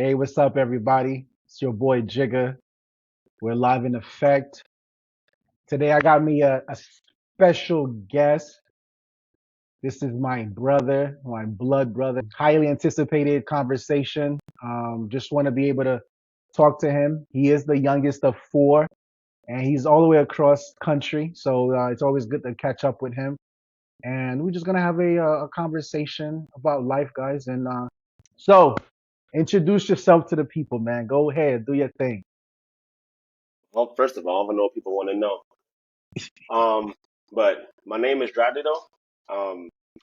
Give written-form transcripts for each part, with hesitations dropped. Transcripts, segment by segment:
Hey, what's up, everybody? It's your boy Jigga. We're live in effect. Today, I got me a special guest. This is my brother, my blood brother. Highly anticipated conversation. Just want to be able to talk to him. He is the youngest of four, and he's all the way across country. So it's always good to catch up with him. And we're just gonna have a conversation about life, guys. And so, introduce yourself to the people, man. Go ahead, do your thing. Well, first of all, I know what people want to know. Um, but my name is Dradido.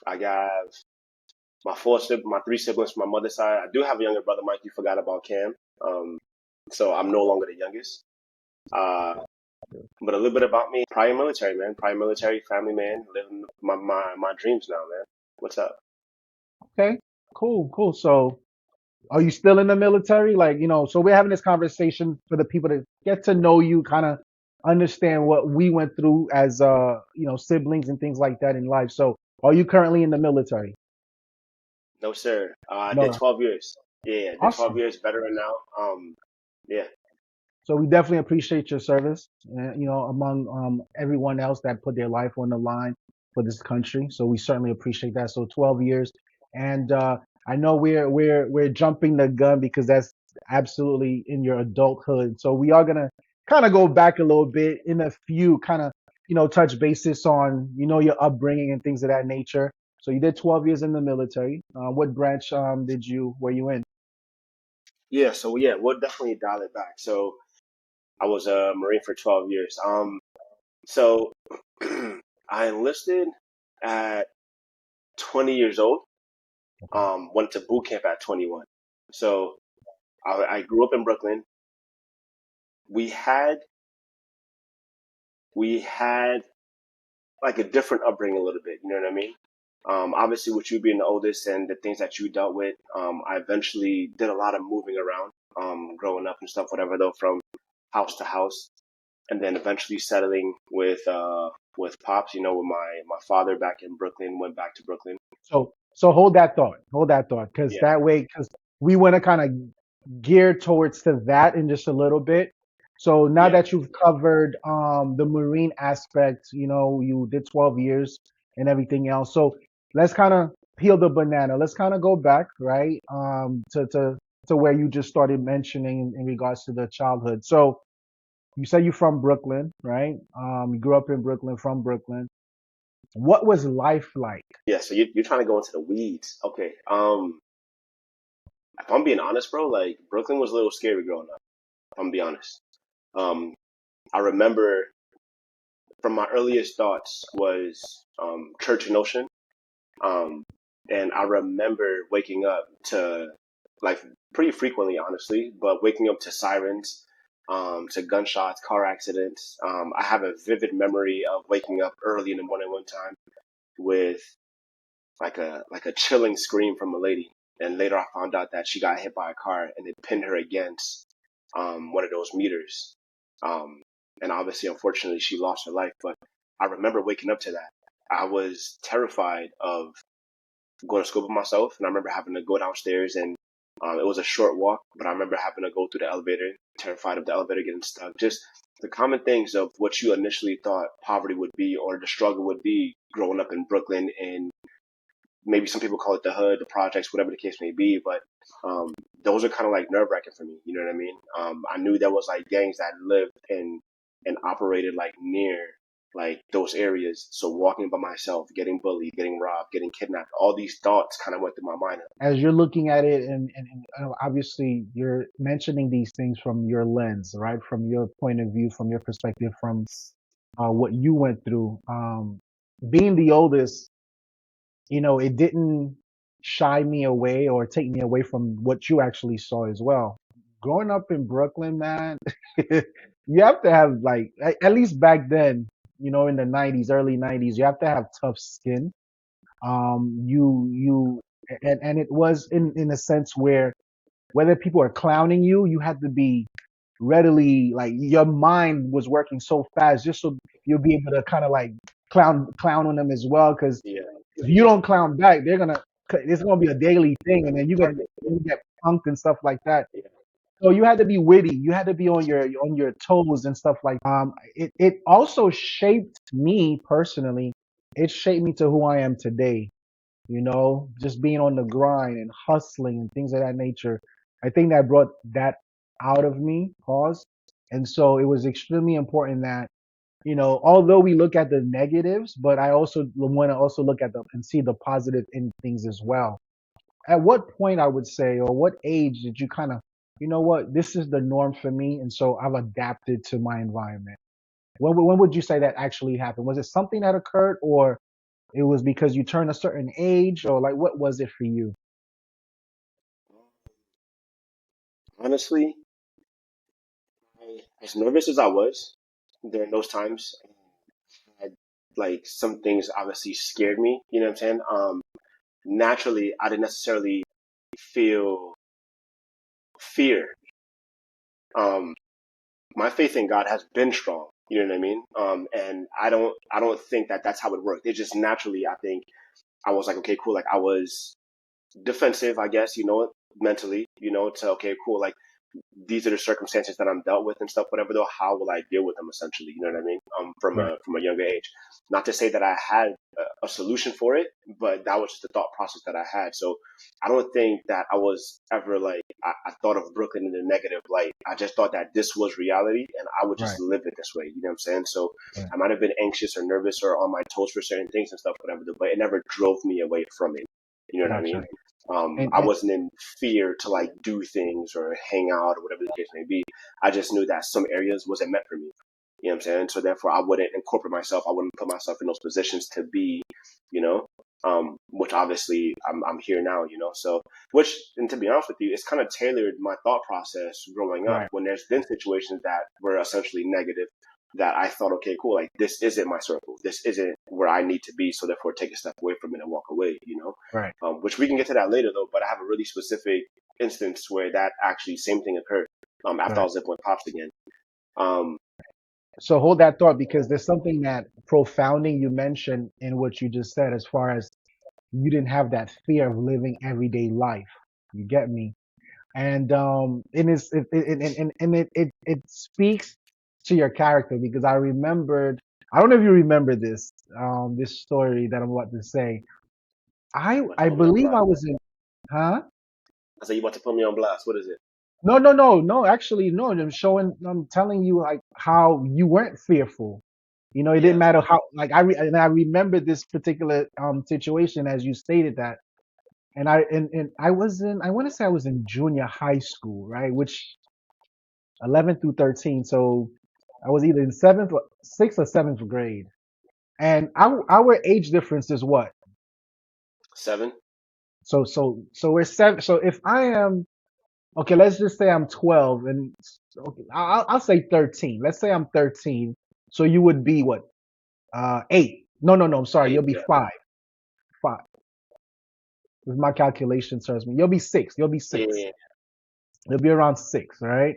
I got my three siblings from my mother's side. I do have a younger brother, Mike. You forgot about Cam. Um, so I'm no longer the youngest. Uh, but a little bit about me: prior military man, prior military family man, living my dreams now, man. What's up? Okay, cool, cool. So, are you still in the military? Like, so we're having this conversation for the people to get to know you, kind of understand what we went through as, siblings and things like that in life. So, are you currently in the military? No, sir. I did No. 12 years. Yeah, I did 12 Awesome. years, veteran now. Yeah. So we definitely appreciate your service, among everyone else that put their life on the line for this country. So we certainly appreciate that. So 12 years, and I know we're jumping the gun because that's absolutely in your adulthood. So we are gonna kind of go back a little bit in a few kind of touch basis on your upbringing and things of that nature. So you did 12 years in the military. What branch were you in? Yeah, so yeah, we'll definitely dial it back. So I was a Marine for 12 years. So I enlisted at 20 years old. Okay. Went to boot camp at 21. So I grew up in Brooklyn. We had we had like a different upbringing a little bit. You know what I mean? Obviously, with you being the oldest and the things that you dealt with, I eventually did a lot of moving around, growing up and stuff, whatever. Though from house to house, and then eventually settling with pops. You know, with my father back in Brooklyn, went back to Brooklyn. So hold that thought, because Yeah, that way, because we want to kind of gear towards to that in just a little bit. So now yeah, that you've covered the Marine aspect, you did 12 years and everything else. So let's kind of peel the banana. Let's kind of go back, right, to where you just started mentioning in regards to the childhood. So you said you're from Brooklyn, right? You grew up in Brooklyn, from Brooklyn. What was life like? yeah. So you're trying to go into the weeds. Okay. If I'm being honest, bro, like Brooklyn was a little scary growing up. If I'm gonna be honest. Um, I remember from my earliest thoughts was church and ocean. Um, and I remember waking up to like pretty frequently, honestly, but waking up to sirens, to gunshots, car accidents. I have a vivid memory of waking up early in the morning one time with like a chilling scream from a lady. And later I found out that she got hit by a car and it pinned her against one of those meters. Um, and obviously, unfortunately, she lost her life. But I remember waking up to that. I was terrified of going to school by myself, and I remember having to go downstairs, and it was a short walk, but I remember having to go through the elevator, terrified of the elevator getting stuck. Just the common things of what you initially thought poverty would be or the struggle would be growing up in Brooklyn, and maybe some people call it the hood, the projects, whatever the case may be. But those are kind of like nerve wracking for me. You know what I mean? I knew there was like gangs that lived and operated like near like those areas. So walking by myself, getting bullied, getting robbed, getting kidnapped, all these thoughts kind of went through my mind. As you're looking at it, and obviously you're mentioning these things from your lens, right? From your point of view, from your perspective, from what you went through. Being the oldest, it didn't shy me away or take me away from what you actually saw as well. Growing up in Brooklyn, man, you have to have like, at least back then, in the 90s, early 90s, you have to have tough skin. You and it was in a sense where whether people are clowning you, you had to be readily, like, your mind was working so fast just so you'll be able to kind of like clown on them as well. Because Yeah, if you don't clown back, it's gonna be a daily thing, and then you're gonna get punked and stuff like that. So you had to be witty. You had to be on your toes and stuff like. It also shaped me personally. It shaped me to who I am today. You know, just being on the grind and hustling and things of that nature. I think that brought that out of me. Pause. And so it was extremely important that, you know, although we look at the negatives, but I also want to also look at them and see the positive in things as well. At what point I would say, or what age did you kind of, you know what, this is the norm for me, and so I've adapted to my environment? When would you say that actually happened? Was it something that occurred, or it was because you turned a certain age, or like what was it for you? Honestly, as nervous as I was during those times, had, like some things obviously scared me. You know what I'm saying? Naturally, I didn't necessarily feel fear. Um, my faith in God has been strong. You know what I mean? And I don't think that that's how it worked. It just naturally, I think I was like, okay, cool. Like I was defensive, I guess, mentally, to okay, cool. Like these are the circumstances that I'm dealt with and stuff, whatever though, how will I deal with them essentially? You know what I mean? From Right, a younger age. Not to say that I had a solution for it, but that was just the thought process that I had. So I don't think that I was ever like I thought of Brooklyn in a negative light. I just thought that this was reality and I would just right, live it this way. You know what I'm saying? So right. I might have been anxious or nervous or on my toes for certain things and stuff, whatever, but it never drove me away from it. You know what I Gotcha. mean? I And wasn't in fear to like do things or hang out or whatever the case may be. I just knew that some areas wasn't meant for me. You know what I'm saying? So therefore, I wouldn't incorporate myself. I wouldn't put myself in those positions to be, you know, which obviously I'm here now, So, which, and to be honest with you, it's kind of tailored my thought process growing up right, when there's been situations that were essentially negative that I thought, okay, cool, like this isn't my circle. This isn't where I need to be. So therefore, take a step away from it and walk away. right, Which we can get to that later though. But I have a really specific instance where that actually same thing occurred. After I right. was up with pops again. Um, So hold that thought, because there's something that profounding you mentioned in what you just said, as far as you didn't have that fear of living everyday life. You get me? And it speaks to your character, because I remembered, I don't know if you remember this story that I'm about to say. you about to I put me on believe I blast. was in, huh? I said you about to put me on blast. What is it? No, actually, no. I'm telling you like how you weren't fearful. You know, it didn't Yeah, matter how, like and I remember this particular situation as you stated that. And I was in, I want to say I was in junior high school, right? Which 11 through 13. So I was either in sixth or seventh grade. And our age difference is what? 7. So we're seven. So if I am, okay, let's just say I'm 12, and okay, I'll say 13. Let's say I'm 13. So you would be what? 8. No, I'm sorry. 8. You'll be Yeah. 5. 5. If my calculation serves me. You'll be 6. You'll be Yeah. 6. Yeah. You'll be around 6, all right?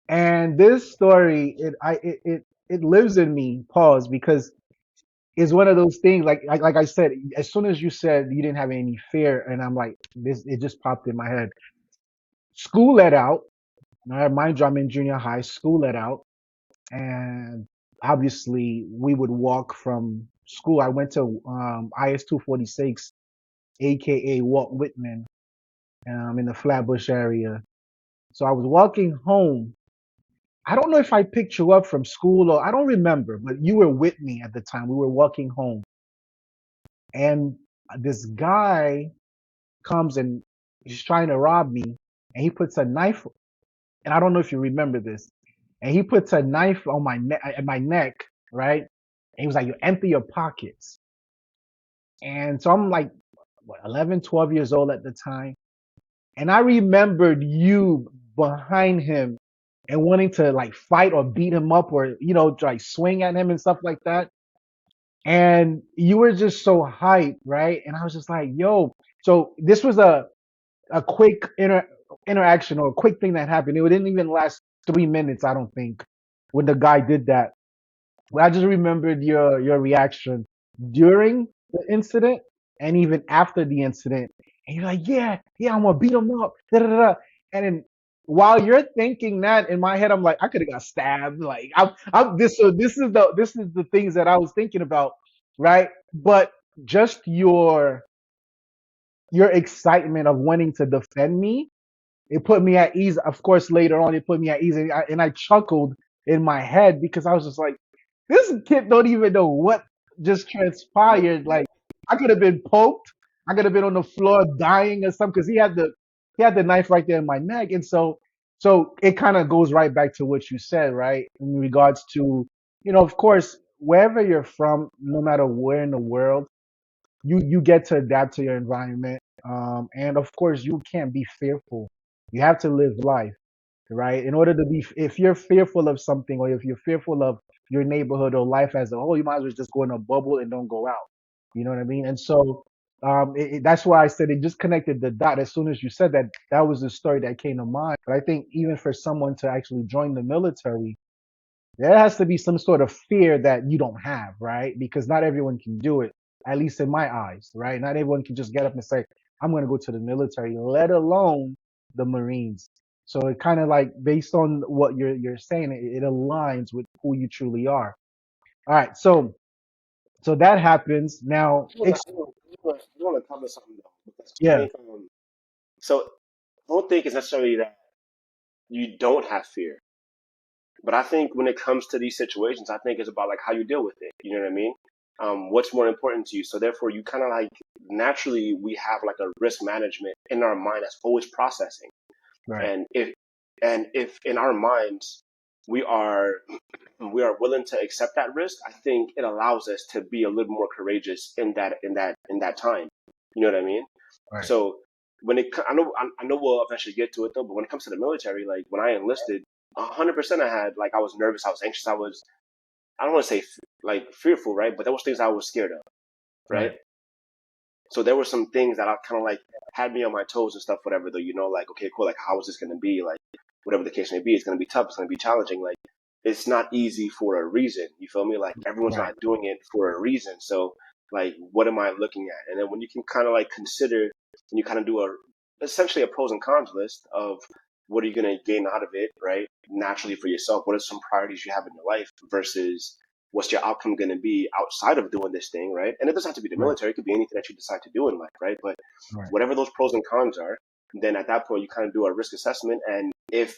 And this story, it lives in me, pause, because it's one of those things, like I said, as soon as you said you didn't have any fear, and I'm like, this, it just popped in my head. School let out. I had mind you, I'm in junior high. School let out, and obviously we would walk from school. I went to IS 246, aka Walt Whitman, in the Flatbush area. So I was walking home. I don't know if I picked you up from school, or I don't remember, but you were with me at the time. We were walking home, and this guy comes and he's trying to rob me, and he puts a knife, and I don't know if you remember this, and he puts a knife on my neck, at my neck, right? And he was like, "You empty your pockets." And so I'm like, what, 11, 12 years old at the time, and I remembered you behind him and wanting to like fight or beat him up, or like swing at him and stuff like that. And you were just so hyped, right? And I was just like, yo. So this was a quick interaction, or a quick thing that happened. It didn't even last 3 minutes, I don't think, when the guy did that. But I just remembered your reaction during the incident, and even after the incident. And you're like, yeah, yeah, I'm gonna beat him up. Da, da, da. Da. And then while you're thinking that in my head, I'm like, I could have got stabbed. Like I'm this. So this is the things that I was thinking about, right? But just your excitement of wanting to defend me, it put me at ease. Of course, later on, it put me at ease, and I chuckled in my head because I was just like, this kid don't even know what just transpired. Like I could have been poked. I could have been on the floor dying or something because he had the knife right there in my neck. And so it kind of goes right back to what you said, right? In regards to, of course, wherever you're from, no matter where in the world, you get to adapt to your environment. And of course, you can't be fearful. You have to live life, right? In order to be, if you're fearful of something or if you're fearful of your neighborhood or life as a whole, you might as well just go in a bubble and don't go out. You know what I mean? And so, that's why I said it just connected the dot. As soon as you said that, that was the story that came to mind. But I think even for someone to actually join the military, there has to be some sort of fear that you don't have, right? Because not everyone can do it, at least in my eyes, right? Not everyone can just get up and say, I'm going to go to the military, let alone the Marines. So it kind of like based on what you're saying, it aligns with who you truly are. All right, so that happens now. I want to cover something though, because I Yeah, think so. I don't think it's necessarily that you don't have fear, but I think when it comes to these situations, I think it's about like how you deal with it. You know what I mean? What's more important to you? So therefore, you kind of like naturally we have like a risk management in our mind that's always processing. right, And if in our minds we are we are willing to accept that risk, I think it allows us to be a little more courageous in that time. You know what I mean? right, So I know we'll eventually get to it though. But when it comes to the military, like when I enlisted, 100% I had like I was nervous, I was anxious, I don't want to say like fearful, right? But there was things I was scared of, right? right, So there were some things that I kind of like had me on my toes and stuff, whatever. Though, like okay, cool, like how is this going to be? Like whatever the case may be, it's going to be tough. It's going to be challenging. Like it's not easy for a reason. You feel me? Like everyone's right, not doing it for a reason. So like, what am I looking at? And then when you can kind of like consider and you kind of do essentially a pros and cons list of what are you going to gain out of it, right? Naturally for yourself, what are some priorities you have in your life versus what's your outcome going to be outside of doing this thing, right? And it doesn't have to be the right, military; it could be anything that you decide to do in life, right? But right, whatever those pros and cons are, then at that point you kind of do a risk assessment, and if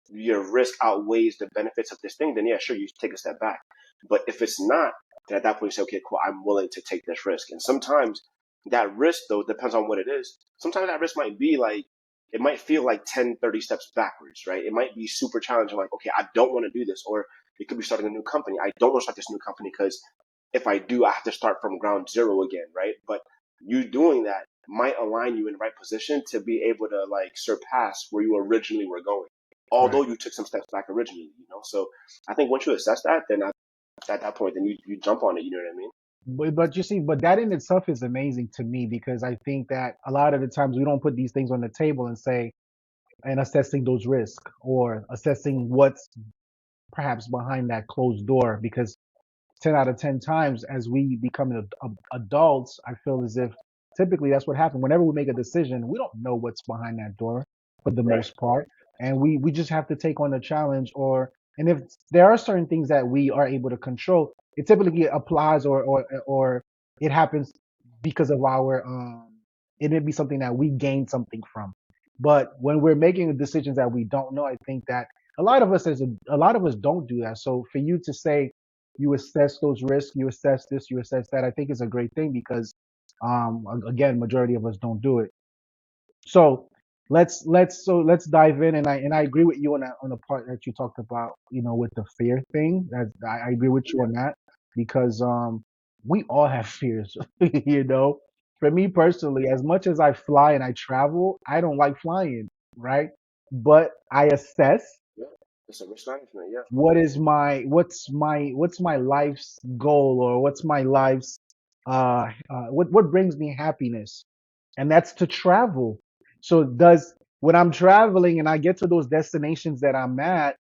your risk outweighs the benefits of this thing, then yeah, sure, you take a step back. But if it's not, then at that point you say, okay, cool, I'm willing to take this risk. And sometimes that risk, though, depends on what it is. Sometimes that risk might be like, it might feel like 10, 30 steps backwards, right? It might be super challenging, like, okay, I don't want to do this. Or it could be starting a new company. I don't want to start this new company because if I do, I have to start from ground zero again, right? But you doing that might align you in the right position to be able to like surpass where you originally were going, although right. you took some steps back originally. So I think once you assess that, then at that point, then you jump on it. You know what I mean? But you see, but that in itself is amazing to me because I think that a lot of the times we don't put these things on the table and say, and assessing those risks or assessing what's perhaps behind that closed door because 10 out of 10 times as we become adults, I feel as if typically that's what happens. Whenever we make a decision, we don't know what's behind that door for the Right. most part. And we just have to take on the challenge and if there are certain things that we are able to control, it typically applies or it happens because of it may be something that we gain something from. But when we're making decisions that we don't know, I think that a lot of us don't do that. So for you to say, you assess those risks, you assess this, you assess that. I think is a great thing because, again, majority of us don't do it. So let's dive in, and I agree with you on the part that you talked about, with the fear thing. That I agree with you Yeah. on that because we all have fears, you know. For me personally, as much as I fly and I travel, I don't like flying, right? But I assess Yeah. It's a risk management. Yeah. what's my life's goal or what's my life's what brings me happiness, and that's to travel. So does when I'm traveling and I get to those destinations that I'm at,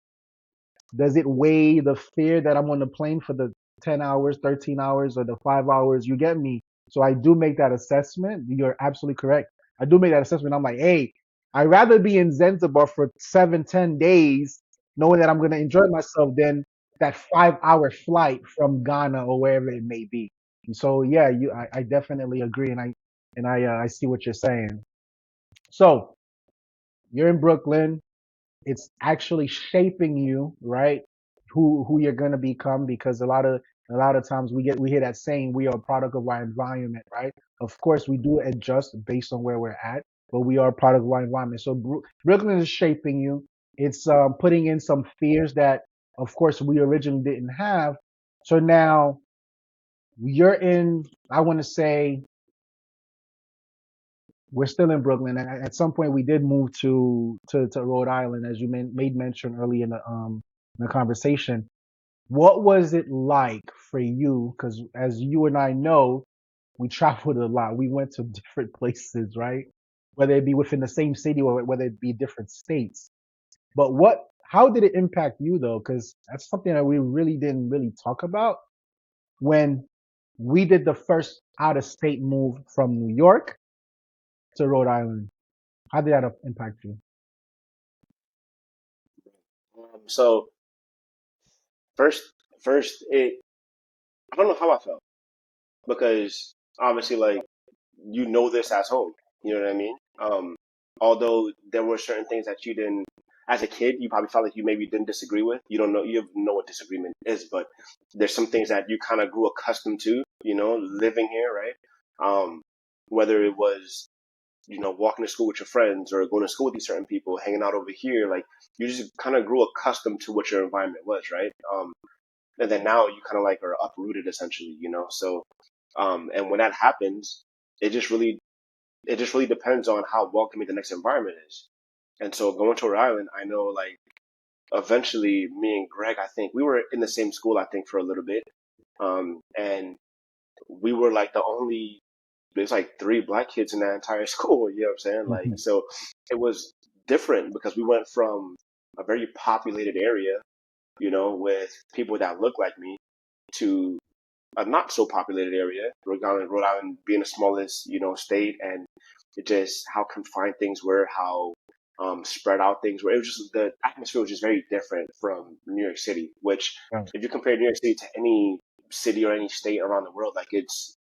does it weigh the fear that I'm on the plane for the 10 hours, 13 hours, or the 5 hours? You get me? So I do make that assessment. You're absolutely correct. I do make that assessment. I'm like, hey, I'd rather be in Zanzibar for 7, 10 days, knowing that I'm gonna enjoy myself than that 5 hour flight from Ghana or wherever it may be. And so yeah, I definitely agree, and I see what you're saying. So you're in Brooklyn. It's actually shaping you, right? Who you're gonna become, because a lot of times we hear that saying, we are a product of our environment, right? Of course we do adjust based on where we're at, but we are a product of our environment. So Brooklyn is shaping you. It's putting in some fears that of course we originally didn't have. So now you're in, I want to say, we're still in Brooklyn, and at some point we did move to Rhode Island, as you made mention early in the conversation. What was it like for you? Because as you and I know, we traveled a lot. We went to different places, right? Whether it be within the same city or whether it be different states. But how did it impact you though? Because that's something that we really didn't really talk about when we did the first out of state move from New York to Rhode Island. How did that impact you? So first, first, I don't know how I felt because obviously, like you know this as home. You know what I mean? Although there were certain things that you didn't, as a kid, you probably felt like you maybe didn't disagree with. You don't know, you know what disagreement is, but there's some things that you kind of grew accustomed to. You know, living here, right? Um, whether it was walking to school with your friends or going to school with these certain people, hanging out over here, like you just kind of grew accustomed to what your environment was, right? And then now you kind of like are uprooted essentially, So, and when that happens, it just really it just really depends on how welcoming the next environment is. And so going to Rhode Island, I know like eventually me and Greg, I think we were in the same school, I think for a little bit. And we were like the only, there's like three black kids in that entire school. You know what I'm saying? Like, Mhm. so it was different because we went from a very populated area, with people that look like me to a not so populated area, Rhode Island being the smallest, state, and it just how confined things were, how spread out things were. It was just the atmosphere was just very different from New York City. Which, Right. if you compare New York City to any city or any state around the world, like It's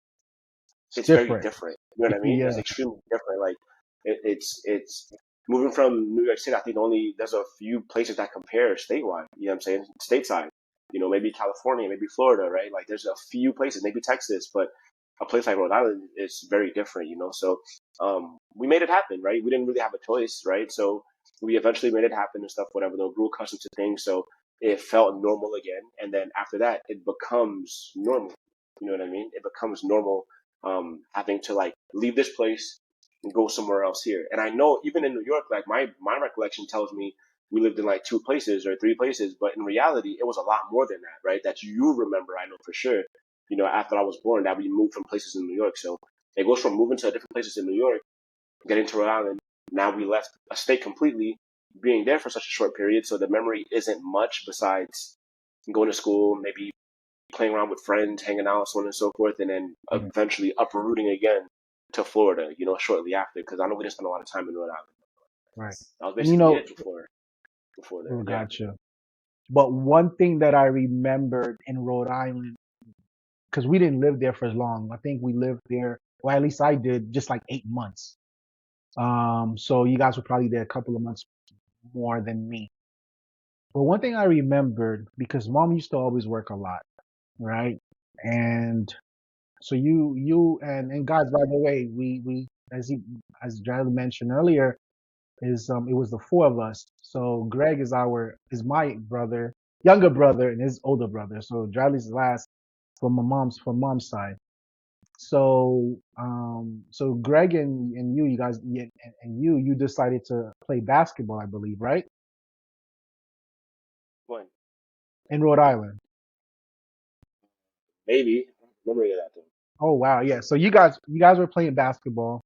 it's very different. different. You know what I mean? It's Yeah, extremely different. Like it's moving from New York City. I think only there's a few places that compare statewide. You know what I'm saying? Stateside. Maybe California, maybe Florida, right? Like there's a few places, maybe Texas, but a place like Rhode Island is very different. So we made it happen, right? We didn't really have a choice, right? So we eventually made it happen and stuff, whatever. Though grew accustomed to things, so it felt normal again. And then after that, it becomes normal. You know what I mean? It becomes normal having to like leave this place and go somewhere else here. And I know even in New York, like my recollection tells me we lived in like two places or three places, but in reality, it was a lot more than that, right? That you remember, I know for sure. After I was born, that we moved from places in New York. So it goes from moving to different places in New York, getting to Rhode Island. Now we left a state completely, being there for such a short period. So the memory isn't much besides going to school, maybe playing around with friends, hanging out, so on and so forth, and then yeah, eventually uprooting again to Florida, shortly after, because I know we didn't spend a lot of time in Rhode Island. right. That was And basically it before oh, there. Yeah. gotcha. But one thing that I remembered in Rhode Island, because we didn't live there for as long. I think we lived there, well, at least I did, just like 8 months. So you guys were probably there a couple of months more than me. But one thing I remembered, because mom used to always work a lot, right? And so you and guys, by the way, we as Jared mentioned earlier, it was the four of us. So Greg is my brother, younger brother, and his older brother. So Bradley's last from mom's side. So Greg and you guys and you decided to play basketball, I believe, right? When? In Rhode Island. Maybe. I don't remember any of that though. Oh wow, yeah. So you guys were playing basketball.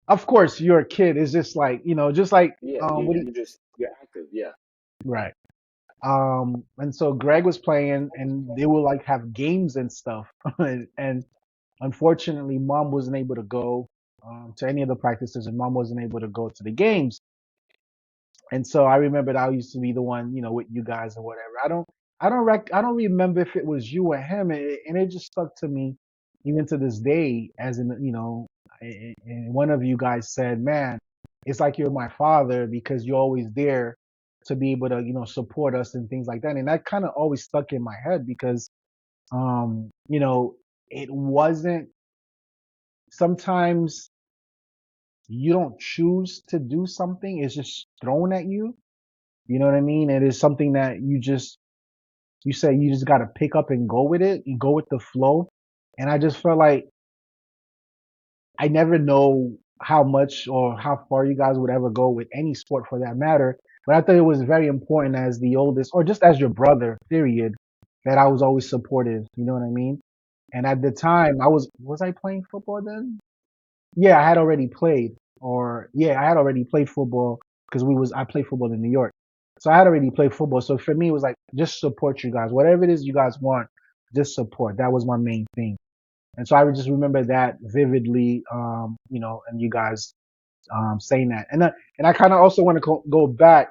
Of course, you're a kid. It's just like, just like Yeah, what do you, you're active. Yeah. right. And so Greg was playing and they will like have games and stuff. And unfortunately mom wasn't able to go. to any of the practices, and mom wasn't able to go to the games. And so I remembered I used to be the one, with you guys or whatever. I don't remember if it was you or him, and it just stuck to me even to this day. As in, and one of you guys said, "Man, it's like you're my father because you're always there to be able to, support us and things like that." And that kind of always stuck in my head because, it wasn't sometimes you don't choose to do something; it's just thrown at you. You know what I mean? It is something that you say you just got to pick up and go with it. You go with the flow. And I just felt like I never know how much or how far you guys would ever go with any sport for that matter. But I thought it was very important as the oldest or just as your brother, period, that I was always supportive. You know what I mean? And at the time was I playing football then? Yeah, I had already played, or yeah, I had already played football because I played football in New York, so I had already played football. So for me, it was like just support you guys, whatever it is you guys want, just support. That was my main thing, and so I would just remember that vividly, and you guys saying that, and I kind of also want to go back.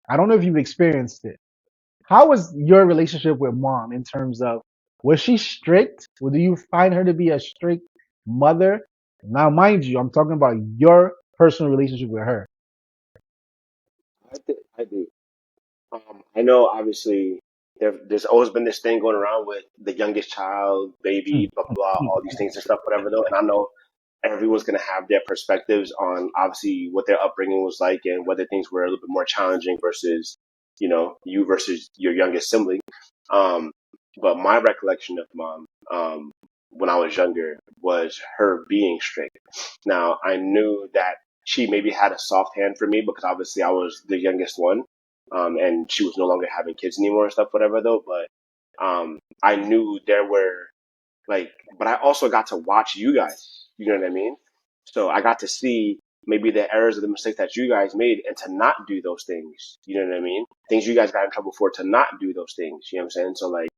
I don't know if you've experienced it. How was your relationship with mom in terms of was she strict? Or do you find her to be a strict mother? Now, mind you, I'm talking about your personal relationship with her. I do. I know obviously there's always been this thing going around with the youngest child, baby, blah blah blah, all these things and stuff, whatever though. And I know everyone's gonna have their perspectives on obviously what their upbringing was like and whether things were a little bit more challenging versus, you versus your youngest sibling. Um, but my recollection of mom, when I was younger was her being strict. Now I knew that she maybe had a soft hand for me because obviously I was the youngest one, and she was no longer having kids anymore and stuff, whatever though. But I knew there were like, but I also got to watch you guys. You know what I mean? So I got to see maybe the errors of the mistakes that you guys made and to not do those things. You know what I mean? Things you guys got in trouble for to not do those things. You know what I'm saying? So like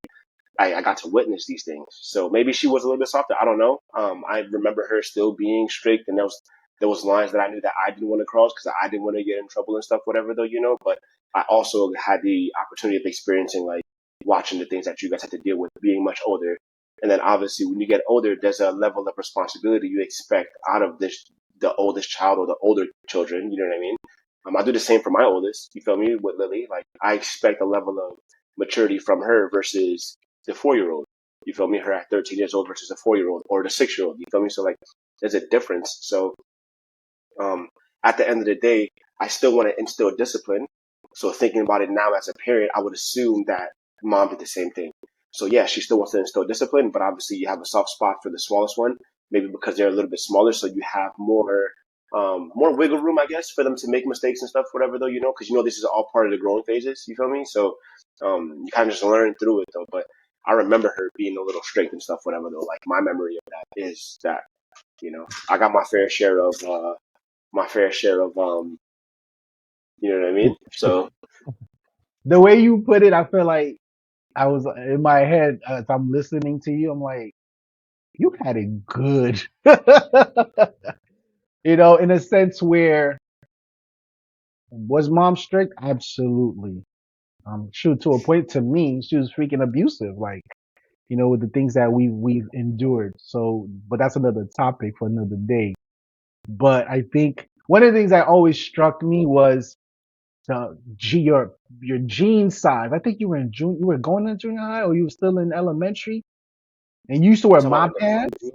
I got to witness these things. So maybe she was a little bit softer. I don't know. I remember her still being strict, and there was lines that I knew that I didn't want to cross because I didn't want to get in trouble and stuff, whatever though, But I also had the opportunity of experiencing like watching the things that you guys had to deal with, being much older. And then obviously when you get older, there's a level of responsibility you expect out of the oldest child or the older children. You know what I mean? I do the same for my oldest. You feel me with Lily? Like I expect a level of maturity from her versus the 4 year old. You feel me? Her at 13 years old versus a 4 year old or the 6 year old. You feel me? So like, there's a difference. So um, at the end of the day, I still want to instill discipline. So thinking about it now as a parent, I would assume that mom did the same thing. So yeah, she still wants to instill discipline, but obviously you have a soft spot for the smallest one, maybe because they're a little bit smaller, so you have more wiggle room, I guess, for them to make mistakes and stuff, whatever though, because this is all part of the growing phases. You feel me? So you kind of just learn through it though. But I remember her being a little strict and stuff, whatever though. Like my memory of that is that I got my fair share of you know what I mean? So The way you put it, I feel like I was in my head as I'm listening to you. I'm like, you had it good, in a sense where was mom strict? Absolutely. Shoot, to a point to me, she was freaking abusive. Like, with the things that we've endured. So, but that's another topic for another day. But I think one of the things that always struck me was your jean size. I think you were going to junior high, or you were still in elementary, and you used to you wear talking about my like pants.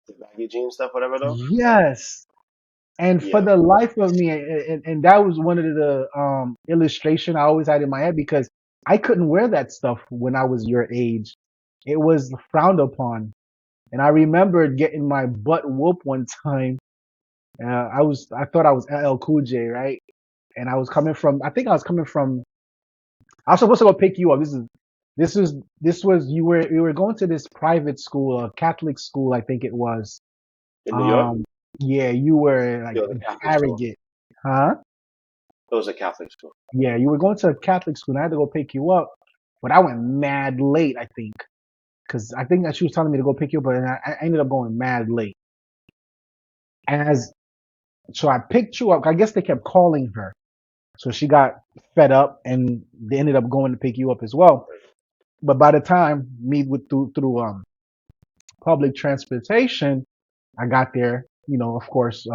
the baggy jeans stuff, whatever though? Yes. And for Yeah. the life of me, and that was one of the illustration I always had in my head because I couldn't wear that stuff when I was your age. It was frowned upon. And I remember getting my butt whooped one time. I thought I was LL Cool J, right? And I was coming from, I was supposed to go pick you up. You were going to this private school, a Catholic school, I think it was. In New York, Um, yeah, you were like it was in a Catholic school. Harrogate, huh? It was a Catholic school. Yeah, you were going to a Catholic school, and I had to go pick you up, but I went mad late, I think, because I think that she was telling me to go pick you up, but I ended up going mad late. As so I picked you up. I guess they kept calling her. So she got fed up and they ended up going to pick you up as well. But by the time me with through public transportation, I got there, of course,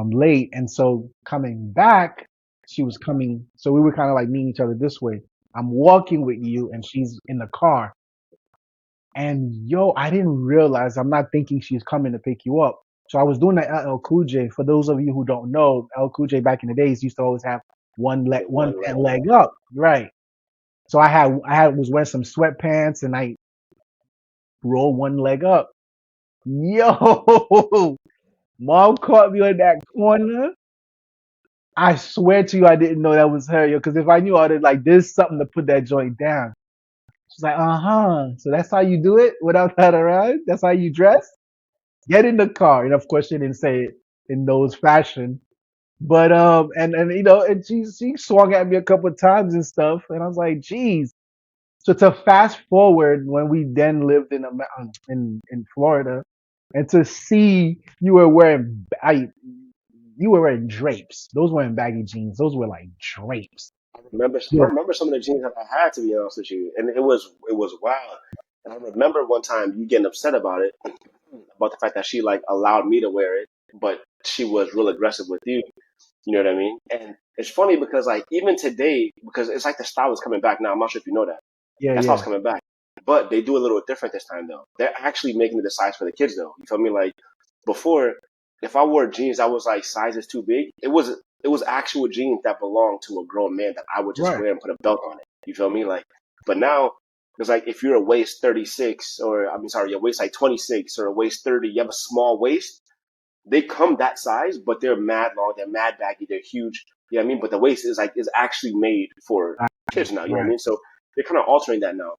late. And so coming back, she was coming. So we were kind of like meeting each other this way. I'm walking with you and she's in the car. And yo, I didn't realize, I'm not thinking she's coming to pick you up. So I was doing the LL Cool J. For those of you who don't know, L Cool J back in the days used to always have The one one leg. pant leg up. Right. So I was wearing some sweatpants and I rolled one leg up. Yo, mom caught me on that corner. I swear to you, I didn't know that was her, yo. Because if I knew, I'd have like, there's something to put that joint down. She's like, so that's how you do it without that around. That's how you dress. Get in the car. And of course, she didn't say it in those fashion. But and and she swung at me a couple of times and stuff, and I was like, geez. So to fast forward when we then lived in Florida, and to see you were wearing drapes. Those weren't baggy jeans. Those were like drapes. I Yo, remember some of the jeans that I had, to be honest with you, and it was wild. And I remember one time you getting upset about it, about the fact that she like allowed me to wear it, but she was real aggressive with you. You know what I mean? And it's funny because like even today, because it's like the style is coming back now. I'm not sure if you know that. yeah, That style's yeah, coming back. But they do a little different this time though. They're actually making the size for the kids though. You feel me? Like before, if I wore jeans that was like sizes too big, it was actual jeans that belonged to a grown man that I would just right. wear and put a belt on it. You feel me? Like, but now it's like if you're a waist 36, or I mean sorry, your waist like 26 or a waist 30, you have a small waist, they come that size, but they're mad long, they're mad baggy, they're huge. You know what I mean? But the waist is actually made for Right, kids now. You know what I right. mean? So they're kind of altering that now.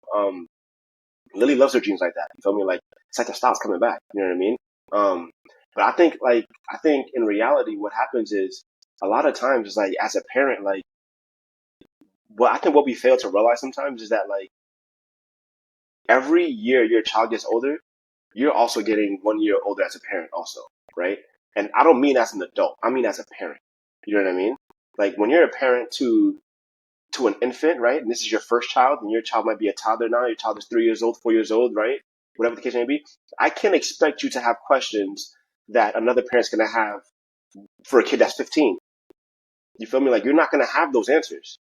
Lily loves her jeans like that. You feel me? Like it's like the style's coming back. You know what I mean? Um, but I think in reality, what happens is a lot of times is like as a parent, like what we fail to realize sometimes is that like every year your child gets older, you're also getting 1 year older as a parent also, right? And I don't mean as an adult. I mean as a parent. You know what I mean? Like when you're a parent to an infant, right? And this is your first child, and your child might be a toddler now. Your child is 3 years old, 4 years old, right? Whatever the case may be. I can't expect you to have questions that another parent's gonna have for a kid that's 15. You feel me? Like you're not gonna have those answers.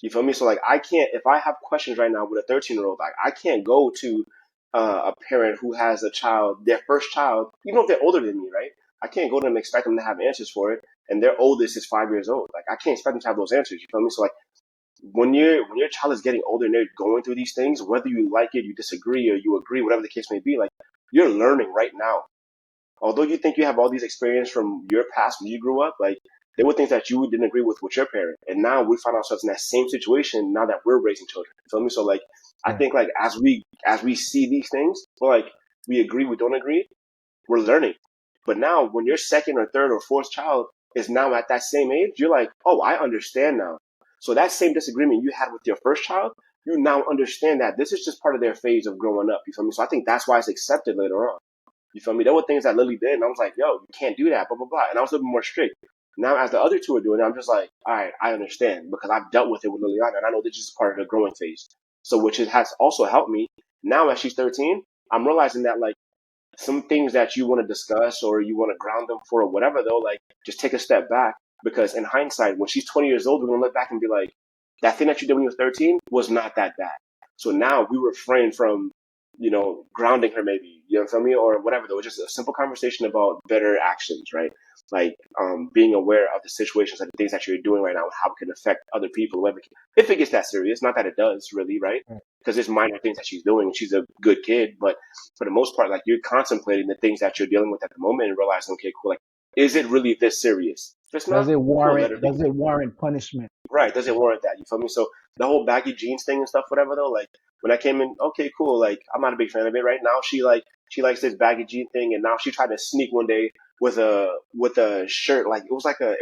You feel me? So like I can't if I have questions right now with a 13-year-old, like I can't go to a parent who has a child, their first child, even if they're older than me, right? I can't go to them and expect them to have answers for it, and their oldest is 5 years old. Like I can't expect them to have those answers. You feel me? So like when your child is getting older and they're going through these things, whether you like it, you disagree, or you agree, whatever the case may be, like you're learning right now. Although you think you have all these experience from your past when you grew up, like there were things that you didn't agree with your parent, and now we find ourselves in that same situation now that we're raising children. You feel me? So like I Right. think like as we see these things, we're like we agree, we don't agree, we're learning. But now when your second or third or fourth child is now at that same age, you're like, oh, I understand now. So that same disagreement you had with your first child, you now understand that this is just part of their phase of growing up. You feel me? So I think that's why it's accepted later on. You feel me? There were things that Lily did, and I was like, yo, you can't do that, blah, blah, blah. And I was a little bit more strict. Now, as the other two are doing it, I'm just like, all right, I understand because I've dealt with it with Liliana, and I know this is part of the growing phase. So, which has also helped me. Now, as she's 13, I'm realizing that, like, some things that you want to discuss or you want to ground them for or whatever, though, like, just take a step back because in hindsight, when she's 20 years old, we're going to look back and be like, that thing that you did when you were 13 was not that bad. So now we refrain from grounding her maybe, you know what I mean? Or whatever, though. It's just a simple conversation about better actions, right? Like being aware of the situations and the things that you're doing right now and how it can affect other people, whether, if it gets that serious. Not that it does, really, right? Right. Because there's minor things that she's doing and she's a good kid, but for the most part, like you're contemplating the things that you're dealing with at the moment and realizing, okay, cool, like, is it really this serious? If it's not, cool, let her be. Does it warrant punishment? Right, doesn't warrant that. You feel me? So the whole baggy jeans thing and stuff, whatever though, like when I came in, okay, cool. Like I'm not a big fan of it. Right now, she likes this baggy jean thing, and now she tried to sneak one day with a shirt, like it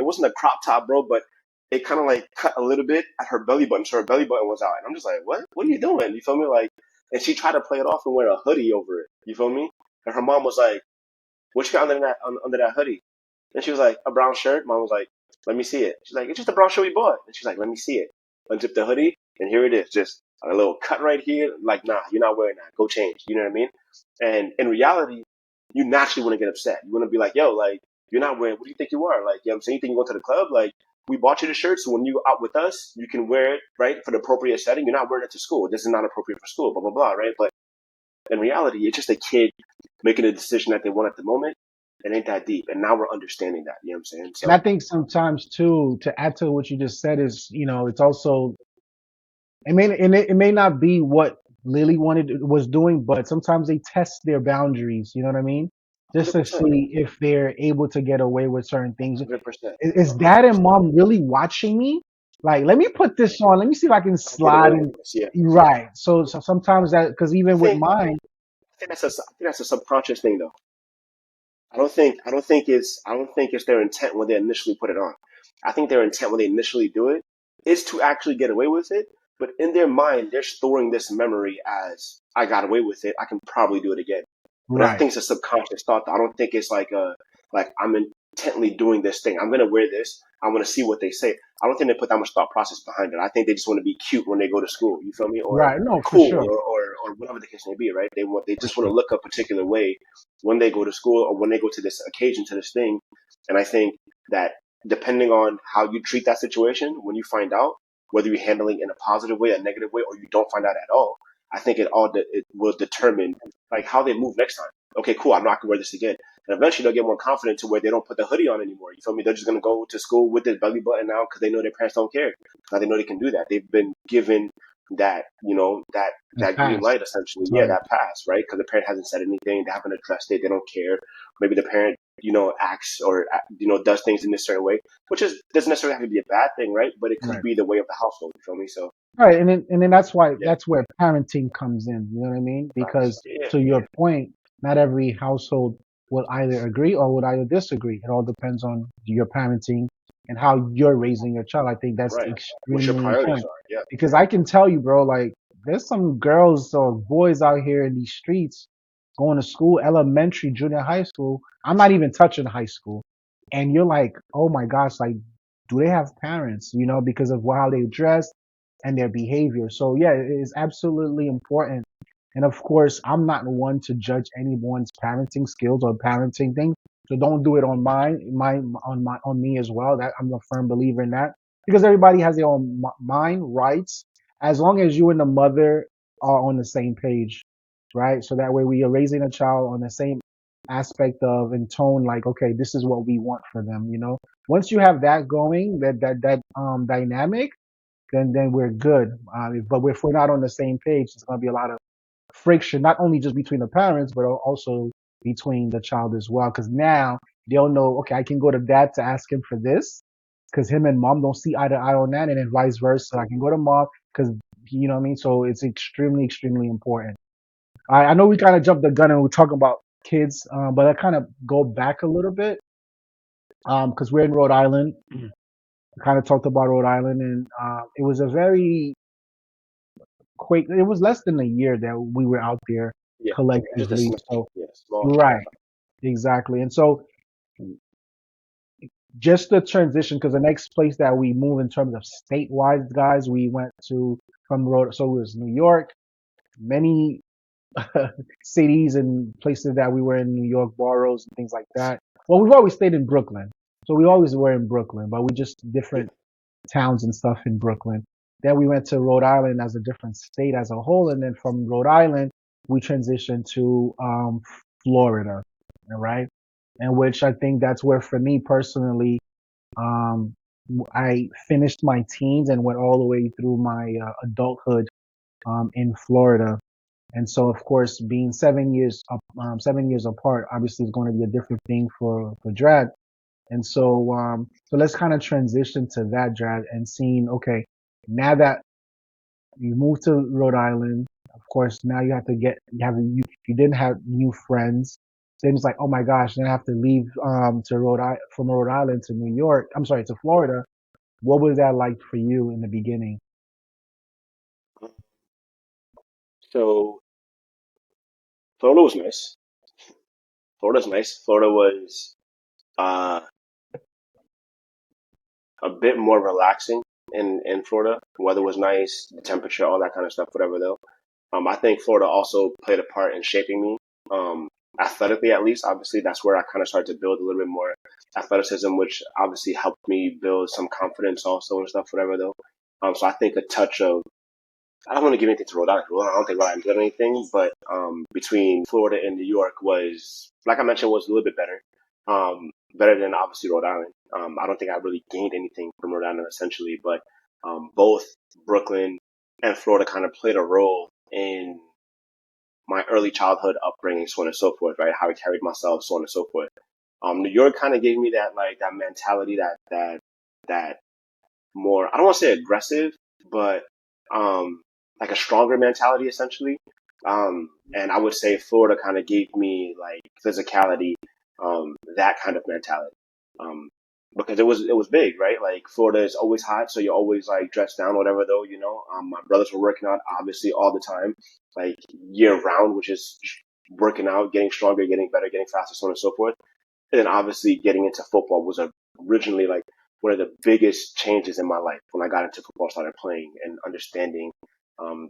wasn't a crop top, bro, but it kind of like cut a little bit at her belly button, so her belly button was out, and I'm just like, what are you doing? You feel me? Like, and she tried to play it off and wear a hoodie over it. You feel me? And her mom was like, What you got under that hoodie? And she was like, a brown shirt. Mom was like, let me see it. She's like, it's just a brown shirt we bought. And she's like, let me see it. Unzip the hoodie, and here it is, just a little cut right here. Like, nah, you're not wearing that. Go change. You know what I mean? And in reality, you naturally want to get upset. You want to be like, yo, like, you're not wearing. What do you think you are? Like, you know what I'm saying? You think you go to the club? Like, we bought you the shirt, so when you out with us, you can wear it, right, for the appropriate setting. You're not wearing it to school. This is not appropriate for school. Blah blah blah, right? But in reality, it's just a kid making a decision that they want at the moment. It ain't that deep. And now we're understanding that. You know what I'm saying? And I So think sometimes too, to add to what you just said is, it's also it may not be what Lily was doing, but sometimes they test their boundaries. You know what I mean? Just to 100%. see if they're able to get away with certain things. 100%. Is dad and 100%. mom really watching me? Like, let me put this on. Let me see if I can I'll get away slide with in. this. Yeah. Right. So sometimes that, because I even with think mine, I think that's a subconscious thing though. I don't think it's their intent when they initially put it on. I think their intent when they initially do it is to actually get away with it. But in their mind, they're storing this memory as I got away with it. I can probably do it again. But I right, think it's a subconscious thought. I don't think it's like I'm intently doing this thing. I'm gonna wear this. I want to see what they say. I don't think they put that much thought process behind it. I think they just want to be cute when they go to school. You feel me? Or right. No, for cool, sure, or whatever the case may be. Right? They for just want sure. to look a particular way when they go to school or when they go to this occasion to this thing. And I think that depending on how you treat that situation, when you find out whether you're handling it in a positive way, a negative way, or you don't find out at all, I think it will determine like how they move next time. Okay, cool. I'm not gonna wear this again. And eventually they'll get more confident to where they don't put the hoodie on anymore. You feel me? They're just gonna go to school with their belly button now because they know their parents don't care. Now they know they can do that. They've been given that, The that green past, light essentially. Yeah, right, that pass, right? Because the parent hasn't said anything. They haven't addressed it. They don't care. Maybe the parent, acts or does things in a certain way, which is doesn't necessarily have to be a bad thing, right? But it could right. be the way of the household. You feel me? So Right, and then yeah, that's where parenting comes in. You know what I mean? facts. Because Yeah, to your point, not every household will either agree or would either disagree. It all depends on your parenting and how you're raising your child. I think that's right. What your extremely priorities important are? Yeah, because I can tell you, bro, like there's some girls or boys out here in these streets going to school, elementary, junior high school. I'm not even touching high school, and you're like, oh my gosh, like do they have parents? Because of how they dress and their behavior. So yeah, it is absolutely important. And of course, I'm not one to judge anyone's parenting skills or parenting things. So don't do it on on me as well. That I'm a firm believer in that because everybody has their own mind rights as long as you and the mother are on the same page, right? So that way we are raising a child on the same aspect of and tone, like, okay, this is what we want for them. Once you have that going, that dynamic, then we're good. But if we're not on the same page, it's going to be a lot of friction, not only just between the parents, but also between the child as well. Because now they'll know, okay, I can go to dad to ask him for this, because him and mom don't see eye to eye on that, and then vice versa. I can go to mom because you know what I mean. So it's extremely, extremely important. I know we kind of jumped the gun and we're talking about kids, but I kind of go back a little bit because we're in Rhode Island. We kind of talked about Rhode Island, and it was a very quick. It was less than a year that we were out there yeah. Just a collectively. snap. So Yeah, small right, snapshot. exactly. And so just the transition, because the next place that we moved in terms of statewide, guys, we went to from Rhode. So it was New York, many cities and places that we were in New York, boroughs and things like that. Well, we've always stayed in Brooklyn, so we always were in Brooklyn, but we just Yeah. different towns and stuff in Brooklyn. Then we went to Rhode Island as a different state as a whole, and then from Rhode Island we transitioned to Florida, all right? And which I think that's where, for me personally, um, I finished my teens and went all the way through my adulthood in Florida. And so, of course, being 7 years 7 years apart, obviously, is going to be a different thing for Drad. And so let's kind of transition to that, Drad, and seeing, okay, now that you moved to Rhode Island, of course, now you have to you didn't have new friends. Then it's like, oh my gosh, then I have to leave from Rhode Island to New York. I'm sorry, to Florida. What was that like for you in the beginning? So Florida was nice. Florida's nice. Florida was uh, a bit more relaxing in Florida. The weather was nice, the temperature, all that kind of stuff, whatever though. I think Florida also played a part in shaping me, athletically at least. Obviously, that's where I kind of started to build a little bit more athleticism, which obviously helped me build some confidence also and stuff, whatever though. So I think a touch of I don't want to give anything to Rhode Island. I don't think Rhode Island did anything, but between Florida and New York was, like I mentioned, was a little bit better. Better than obviously Rhode Island. I don't think I really gained anything from Rhode Island essentially, but both Brooklyn and Florida kind of played a role in my early childhood upbringing, so on and so forth, right? How I carried myself, so on and so forth. New York kind of gave me that like that mentality, that more I don't want to say aggressive, but like a stronger mentality essentially. And I would say Florida kind of gave me like physicality, that kind of mentality. Um, because it was big, right? Like Florida is always hot, so you're always like dressed down, whatever though, you know. My brothers were working out obviously all the time, like year round, which is working out, getting stronger, getting better, getting faster, so on and so forth. And then obviously getting into football was originally like one of the biggest changes in my life when I got into football, started playing and understanding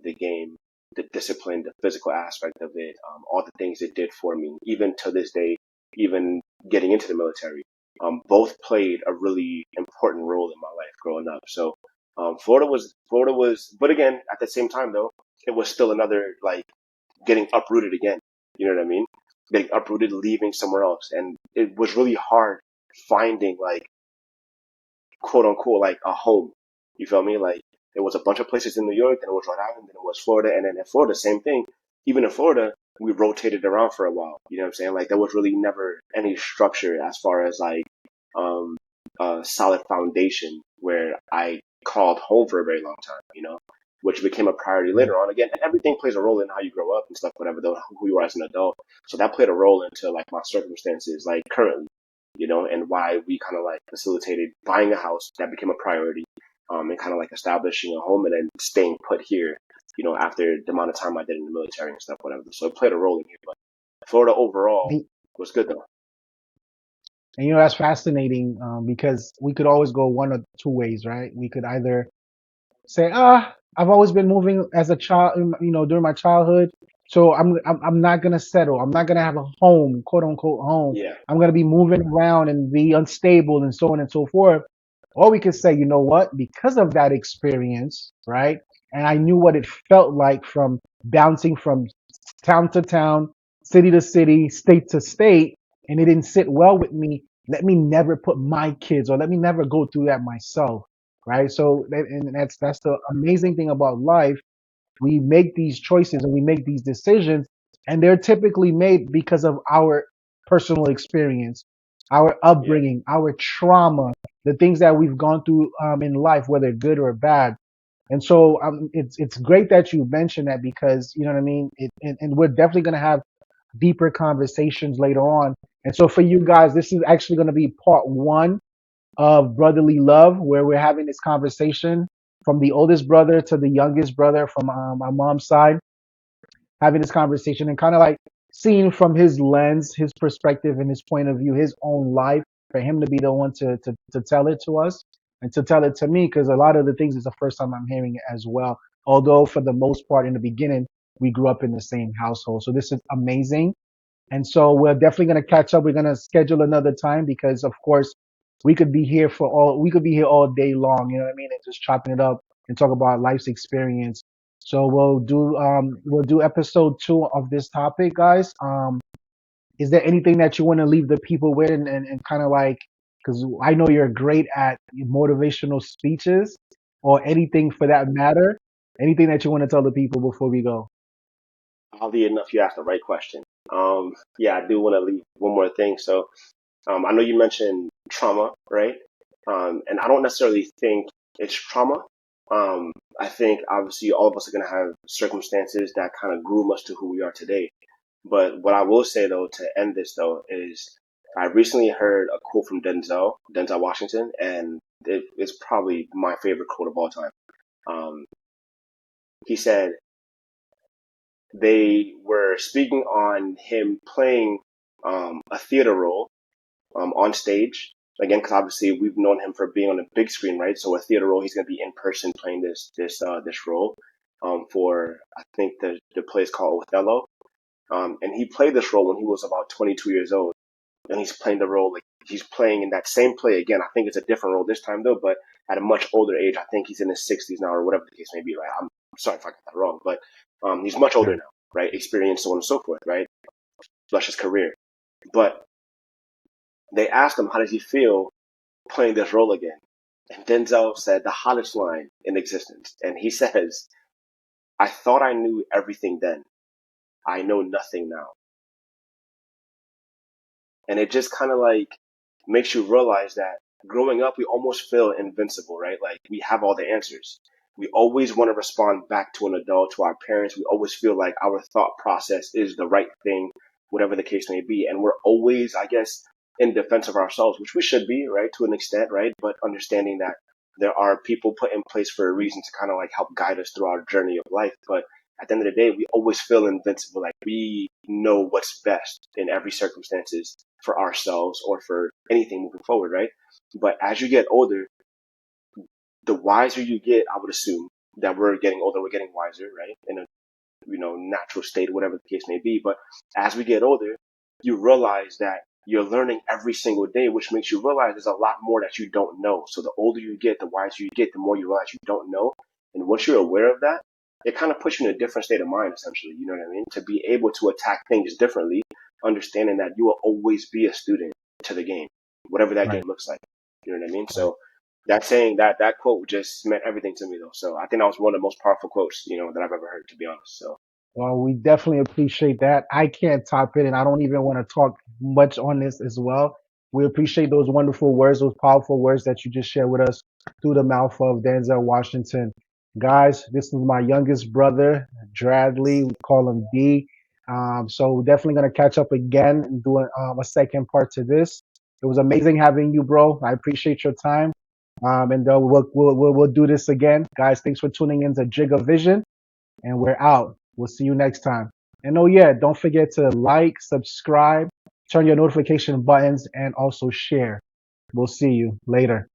the game, the discipline, the physical aspect of it, all the things it did for me, even to this day, even getting into the military. Both played a really important role in my life growing up. So Florida was, but again, at the same time though, it was still another like getting uprooted again. You know what I mean? Getting uprooted, leaving somewhere else, and it was really hard finding like quote unquote like a home. You feel me? Like there was a bunch of places in New York, then it was Rhode Island, then it was Florida, and then in Florida, same thing. Even in Florida, we rotated around for a while. You know what I'm saying? Like there was really never any structure as far as like um a solid foundation where I called home for a very long time. You know, which became a priority Yeah. later on. Again, everything plays a role in how you grow up and stuff, whatever, though, who you are as an adult. So that played a role into like my circumstances, like currently, you know, and why we kind of like facilitated buying a house that became a priority, and kind of like establishing a home and then staying put here, you know, after the amount of time I did in the military and stuff, whatever. So it played a role in here, but Florida overall And, was good though. and that's fascinating because we could always go one or two ways, right? We could either say, I've always been moving as a child, during my childhood. So I'm not going to settle. I'm not going to have a home, quote unquote home. Yeah, I'm going to be moving around and be unstable and so on and so forth. Or we could say, you know what? Because of that experience, right? And I knew what it felt like from bouncing from town to town, city to city, state to state, and it didn't sit well with me. Let me never put my kids or let me never go through that myself, right? So, and that's the amazing thing about life. We make these choices and we make these decisions, and they're typically made because of our personal experience, our yeah. upbringing, our trauma, the things that we've gone through in life, whether good or bad. And so it's great that you mentioned that because you know what I mean. And we're definitely going to have deeper conversations later on. And so for you guys, this is actually going to be part one of brotherly love, where we're having this conversation from the oldest brother to the youngest brother from my mom's side, having this conversation and kind of like seeing from his lens, his perspective, and his point of view, his own life, for him to be the one to tell it to us and to tell it to me, because a lot of the things is the first time I'm hearing it as well. Although for the most part, in the beginning, we grew up in the same household. So this is amazing. And so we're definitely going to catch up. We're going to schedule another time because, of course, we could be here all day long. You know what I mean? And just chopping it up and talk about life's experience. So we'll do episode two of this topic, guys. Is there anything that you want to leave the people with and kind of like, because I know you're great at motivational speeches or anything for that matter. Anything that you want to tell the people before we go? Oddly enough, you asked the right question. Yeah, I do want to leave one more thing. So I know you mentioned trauma, right? And I don't necessarily think it's trauma. I think obviously all of us are going to have circumstances that kind of groom us to who we are today. But what I will say though to end this though is I recently heard a quote from Denzel Washington, and it's probably my favorite quote of all time. Um, he said they were speaking on him playing a theater role on stage. Again, because obviously we've known him for being on a big screen, right? So a theater role, he's going to be in person playing this role for I think the play is called Othello, and he played this role when he was about 22 years old, and he's playing the role like he's playing in that same play again. I think it's a different role this time though, but at a much older age. I think he's in his 60s now or whatever the case may be. Right? I'm sorry if I got that wrong, but he's much older Right. now, right? Experienced, so on and so forth, right? Plus his career, but they asked him how does he feel playing this role again. And Denzel said the hottest line in existence. And he says, I thought I knew everything then. I know nothing now. And it just kind of like makes you realize that growing up, we almost feel invincible, right? Like we have all the answers. We always want to respond back to an adult, to our parents. We always feel like our thought process is the right thing, whatever the case may be. And we're always, I guess, in defense of ourselves, which we should be, right, to an extent, right? But understanding that there are people put in place for a reason to kind of like help guide us through our journey of life. But at the end of the day, we always feel invincible. Like we know what's best in every circumstances for ourselves or for anything moving forward, right? But as you get older, the wiser you get, I would assume that we're getting older, we're getting wiser, right? In a natural state, whatever the case may be. But as we get older, you realize that you're learning every single day, which makes you realize there's a lot more that you don't know. So the older you get, the wiser you get, the more you realize you don't know. And once you're aware of that, it kind of puts you in a different state of mind, essentially. You know what I mean? To be able to attack things differently, understanding that you will always be a student to the game, whatever that game Right. looks like. You know what I mean? Right. So that saying that quote just meant everything to me though. So I think that was one of the most powerful quotes, that I've ever heard, to be honest. So Well, we definitely appreciate that. I can't top it, and I don't even want to talk much on this as well. We appreciate those wonderful words, those powerful words that you just shared with us through the mouth of Denzel Washington. Guys, this is my youngest brother, Dradley. We call him D. So we're definitely going to catch up again and do a second part to this. It was amazing having you, bro. I appreciate your time. And we'll do this again. Guys, thanks for tuning in to Jigga Vision, and we're out. We'll see you next time. And oh yeah, don't forget to like, subscribe, turn your notification buttons, and also share. We'll see you later.